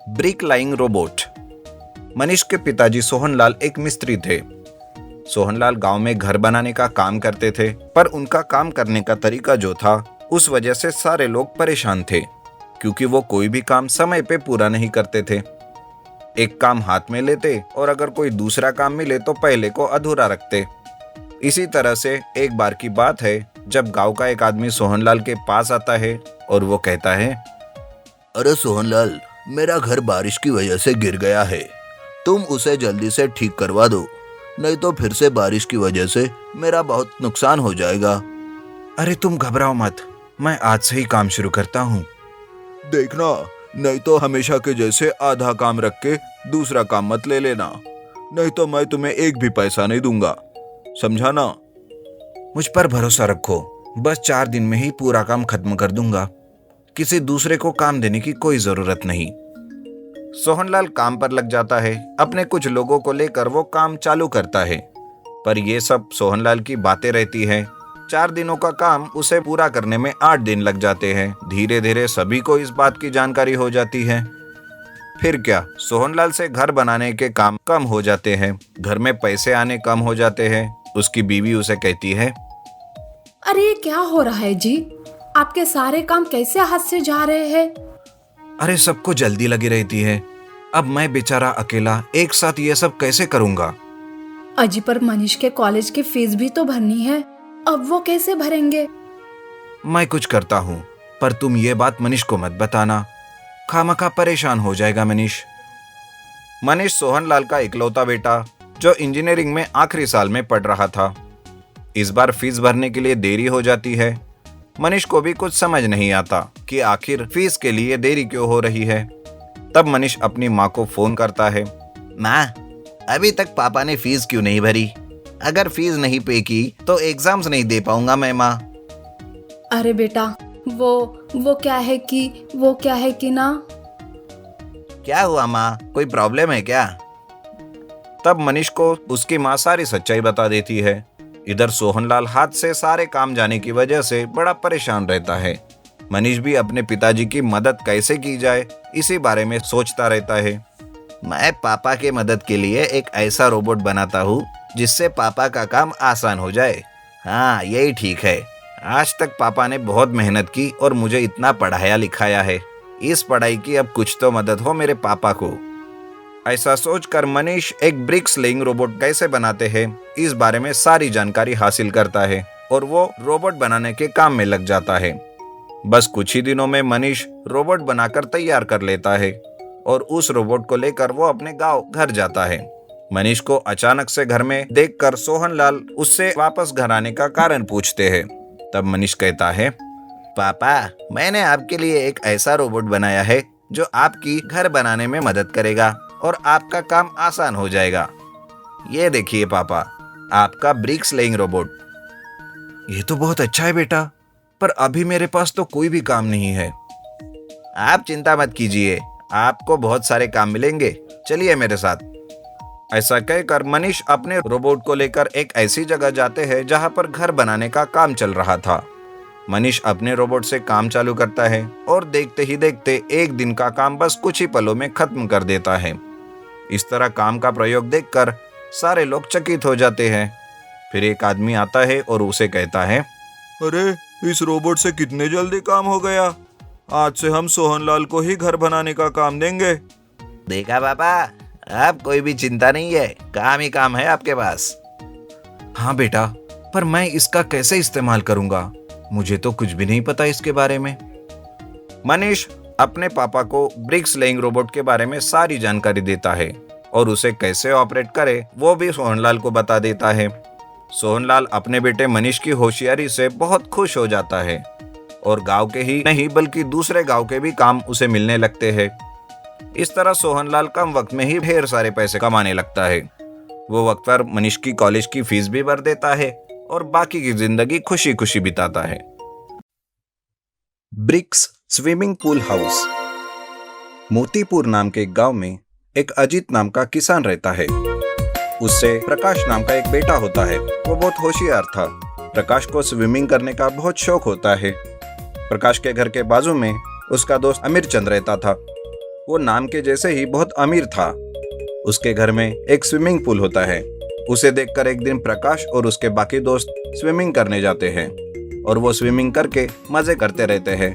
Brick lying robot. Manish के पिताजी सोहनलाल एक मिस्त्री थे। सोहनलाल गांव में घर बनाने का काम करते थे, पर उनका काम करने का तरीका जो था, उस वजह से सारे लोग परेशान थे, क्योंकि वो कोई भी काम समय पे पूरा नहीं करते थे। एक काम हाथ में लेते और अगर कोई दूसरा काम मिले तो पहले को अधूरा रखते। इसी तरह से एक बार की बात है, जब गांव का एक आदमी सोहनलाल के पास आता है और वो कहता है, अरे सोहनलाल, मेरा घर बारिश की वजह से गिर गया है। तुम उसे जल्दी से ठीक करवा दो, नहीं तो फिर से बारिश की वजह से मेरा बहुत नुकसान हो जाएगा। अरे तुम घबराओ मत, मैं आज से ही काम शुरू करता हूँ। देखना, नहीं तो हमेशा के जैसे आधा काम रख के दूसरा काम मत ले लेना, नहीं तो मैं तुम्हें एक भी पैसा नहीं दूंगा, समझा ना? मुझ पर भरोसा रखो, बस 4 दिन में ही पूरा काम खत्म कर दूंगा। किसी दूसरे को काम देने की कोई जरूरत नहीं। सोहनलाल काम पर लग जाता है। अपने कुछ लोगों को लेकर वो काम चालू करता है, पर ये सब सोहनलाल की बातें रहती हैं। 4 दिनों का काम उसे पूरा करने में 8 दिन लग जाते हैं। धीरे धीरे सभी को इस बात की जानकारी हो जाती है। फिर क्या, सोहनलाल से घर बनाने के काम कम हो जाते हैं, घर में पैसे आने कम हो जाते हैं। उसकी बीवी उसे कहती है, अरे ये क्या हो रहा है जी? आपके सारे काम कैसे हाथ से जा रहे हैं? अरे सबको जल्दी लगी रहती है, अब मैं बेचारा अकेला एक साथ ये सब कैसे करूंगा? अजी, पर मनीष के कॉलेज की फीस भी तो भरनी है, अब वो कैसे भरेंगे? मैं कुछ करता हूँ, पर तुम ये बात मनीष को मत बताना, खामखा परेशान हो जाएगा मनीष। मनीष सोहनलाल का इकलौता बेटा, जो इंजीनियरिंग में आखिरी साल में पढ़ रहा था। इस बार फीस भरने के लिए देरी हो जाती है। मनीष को भी कुछ समझ नहीं आता कि आखिर फीस के लिए देरी क्यों हो रही है। तब मनीष अपनी माँ को फोन करता है, माँ, अभी तक पापा ने फीस क्यों नहीं भरी? अगर फीस नहीं पे की तो एग्जाम्स नहीं दे पाऊंगा मैं, माँ। अरे बेटा, वो क्या है कि ना। क्या हुआ माँ, कोई प्रॉब्लम है क्या? तब मनीष को उसकी माँ सारी सच्चाई बता देती है। इधर सोहनलाल हाथ से सारे काम जाने की वजह से बड़ा परेशान रहता है। मनीष भी अपने पिताजी की मदद कैसे की जाए, इसी बारे में सोचता रहता है। मैं पापा के मदद के लिए एक ऐसा रोबोट बनाता हूँ जिससे पापा का काम आसान हो जाए। हाँ, यही ठीक है। आज तक पापा ने बहुत मेहनत की और मुझे इतना पढ़ाया लिखाया है। इस पढ़ाई की अब कुछ तो मदद हो मेरे पापा को। ऐसा सोचकर मनीष एक ब्रिक स्लेइंग रोबोट कैसे बनाते हैं, इस बारे में सारी जानकारी हासिल करता है और वो रोबोट बनाने के काम में लग जाता है। बस कुछ ही दिनों में मनीष रोबोट बनाकर तैयार कर लेता है और उस रोबोट को लेकर वो अपने गांव घर जाता है। मनीष को अचानक से घर में देखकर सोहनलाल उससे वापस घर आने का कारण पूछते हैं। तब मनीष कहता है, पापा, मैंने आपके लिए एक ऐसा रोबोट बनाया है जो आपकी घर बनाने में मदद करेगा और आपका काम आसान हो जाएगा। ये देखिए पापा, आपका ब्रिक स्लेइंग रोबोट। ये तो बहुत अच्छा है बेटा, पर अभी मेरे पास तो कोई भी काम नहीं है। आप चिंता मत कीजिए, आपको बहुत सारे काम मिलेंगे, चलिए मेरे साथ। ऐसा कहकर मनीष अपने रोबोट को लेकर एक ऐसी जगह जाते हैं जहां पर घर बनाने का काम चल रहा था। मनीष अपने रोबोट से काम चालू करता है और देखते ही देखते एक दिन का काम बस कुछ ही पलों में खत्म कर देता है। इस तरह काम का प्रयोग देखकर सारे लोग चकित हो जाते हैं। फिर एक आदमी आता है और उसे कहता है, अरे, इस रोबोट से कितने जल्दी काम हो गया। आज से हम सोहनलाल को ही घर बनाने का काम देंगे। देखा पापा, अब कोई भी चिंता नहीं है, काम ही काम है आपके पास। हाँ बेटा, पर मैं इसका कैसे इस्तेमाल करूंगा? मुझे तो कुछ भी नहीं पता इसके बारे में। मनीष अपने पापा को ब्रिक स्लेइंग रोबोट के बारे में सारी जानकारी देता है और उसे कैसे ऑपरेट करे वो भी सोहनलाल को बता देता है। सोहनलाल अपने बेटे मनीष की होशियारी से बहुत खुश हो जाता है और गांव के ही नहीं बल्कि दूसरे गांव के भी काम उसे मिलने लगते हैं। इस तरह सोहनलाल कम वक्त में ही ढेर सारे पैसे कमाने लगता है। वो वक्त पर मनीष की कॉलेज की फीस भी भर देता है और बाकी की जिंदगी खुशी खुशी बिताता है। Bricks swimming pool house. Motipur नाम के एक गांव में एक अजीत नाम का किसान रहता है। उससे प्रकाश नाम का एक बेटा होता है। वो बहुत होशियार था। प्रकाश को स्विमिंग करने का बहुत शौक होता है। प्रकाश के घर के बाजू में उसका दोस्त अमीर चंद रहता था। वो नाम के जैसे ही बहुत अमीर था। उसके घर में एक स्विमिंग पूल होता है। उसे देखकर एक दिन प्रकाश और उसके बाकी दोस्त स्विमिंग करने जाते हैं और वो स्विमिंग करके मजे करते रहते हैं।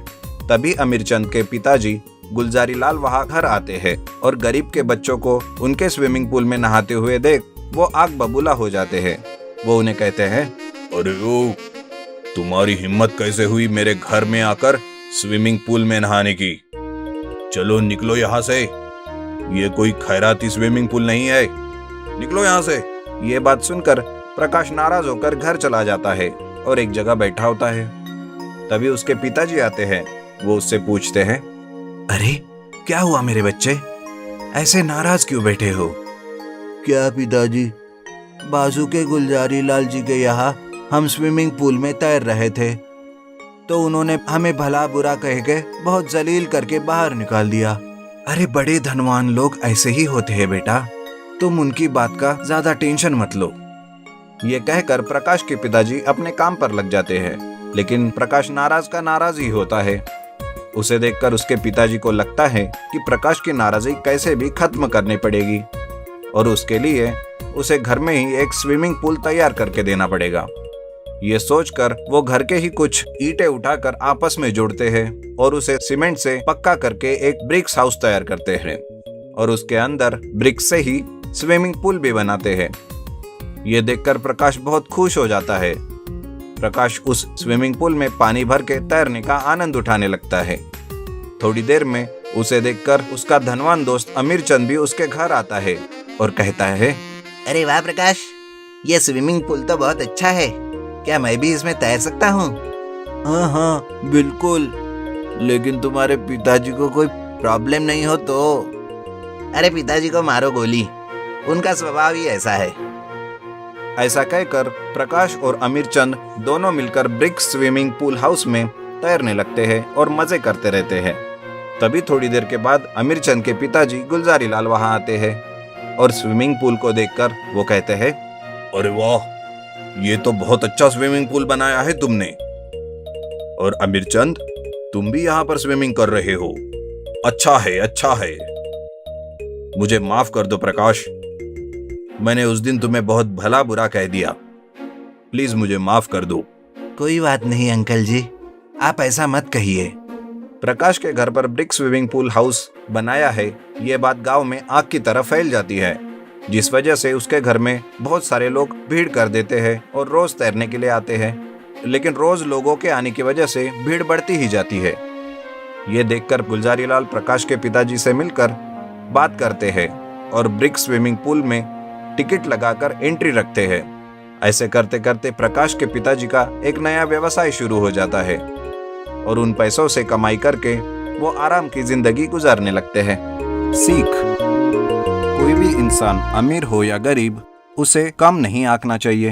तभी अमीरचंद के पिताजी गुलजारी लाल वहां घर आते हैं और गरीब के बच्चों को उनके स्विमिंग पूल में नहाते हुए देख वो आग बबूला हो जाते हैं। वो उन्हें कहते हैं, अरे ओ, तुम्हारी हिम्मत कैसे हुई मेरे घर में आकर स्विमिंग पूल में नहाने की? चलो निकलो यहाँ से, ये कोई खैराती स्विमिंग पूल नहीं है, निकलो यहाँ से। ये बात सुनकर प्रकाश नाराज होकर घर चला जाता है और एक जगह बैठा होता है। तभी उसके पिताजी आते हैं। वो उससे पूछते हैं, अरे क्या हुआ मेरे बच्चे, ऐसे नाराज क्यों बैठे हो? क्या पिताजी, बाजू के गुलजारी लाल जी के यहाँ हम स्विमिंग पूल में तैर रहे थे तो उन्होंने हमें भला बुरा कह के बहुत जलील करके बाहर निकाल दिया। अरे बड़े धनवान लोग ऐसे ही होते हैं बेटा, तुम उनकी बात का ज्यादा टेंशन मत लो। ये कहकर प्रकाश के पिताजी अपने काम पर लग जाते हैं, लेकिन प्रकाश नाराज का नाराज ही होता है। उसे देखकर उसके पिताजी को लगता है कि प्रकाश की नाराजगी कैसे भी खत्म करनी पड़ेगी और उसके लिए उसे घर में ही एक स्विमिंग पूल तैयार करके देना पड़ेगा। ये सोचकर वो घर के ही कुछ ईंटें उठाकर आपस में जोड़ते हैं और उसे सीमेंट से पक्का करके एक ब्रिक्स हाउस तैयार करते हैं और उसके अंदर ब्रिक्स से ही स्विमिंग पूल भी बनाते हैं। ये देखकर प्रकाश बहुत खुश हो जाता है। प्रकाश उस स्विमिंग पूल में पानी भर के तैरने का आनंद उठाने लगता है। थोड़ी देर में उसे देखकर उसका धनवान दोस्त अमीरचंद भी उसके घर आता है और कहता है, अरे वाह प्रकाश, ये स्विमिंग पूल तो बहुत अच्छा है, क्या मैं भी इसमें तैर सकता हूँ? हाँ हाँ बिल्कुल, लेकिन तुम्हारे पिताजी को कोई प्रॉब्लम नहीं हो तो? अरे पिताजी को मारो गोली, उनका स्वभाव ही ऐसा है। ऐसा कहकर प्रकाश और अमीरचंद दोनों मिलकर ब्रिक्स स्विमिंग पूल हाउस में तैरने लगते हैं और मजे करते रहते हैं। तभी थोड़ी देर के बाद अमीरचंद के पिताजी गुलजारी लाल वहां आते हैं और स्विमिंग पूल को देखकर वो कहते हैं, अरे वाह, ये तो बहुत अच्छा स्विमिंग पूल बनाया है तुमने। और अमीरचंद, तुम भी यहाँ पर स्विमिंग कर रहे हो, अच्छा है अच्छा है। मुझे माफ कर दो प्रकाश, मैंने उस दिन तुम्हें बहुत भला बुरा कह दिया, प्लीज मुझे माफ कर दो। कोई बात नहीं अंकल जी, आप ऐसा मत कहिए। प्रकाश के घर पर ब्रिक स्विमिंग पूल हाउस बनाया है, ये बात गांव में आग की तरह फैल जाती है, जिस वजह से उसके घर में बहुत सारे लोग भीड़ कर देते हैं और रोज तैरने के लिए आते हैं। लेकिन रोज लोगों के आने की वजह से भीड़ बढ़ती ही जाती है। ये देखकर गुलजारी लाल प्रकाश के पिताजी से मिलकर बात करते हैं और ब्रिक स्विमिंग पूल में टिकट लगाकर एंट्री रखते हैं। ऐसे करते करते प्रकाश के पिताजी का एक नया व्यवसाय शुरू हो जाता है और उन पैसों से कमाई करके वो आराम की जिंदगी गुजारने लगते हैं। सीख: कोई भी इंसान अमीर हो या गरीब, उसे कम नहीं आंकना चाहिए।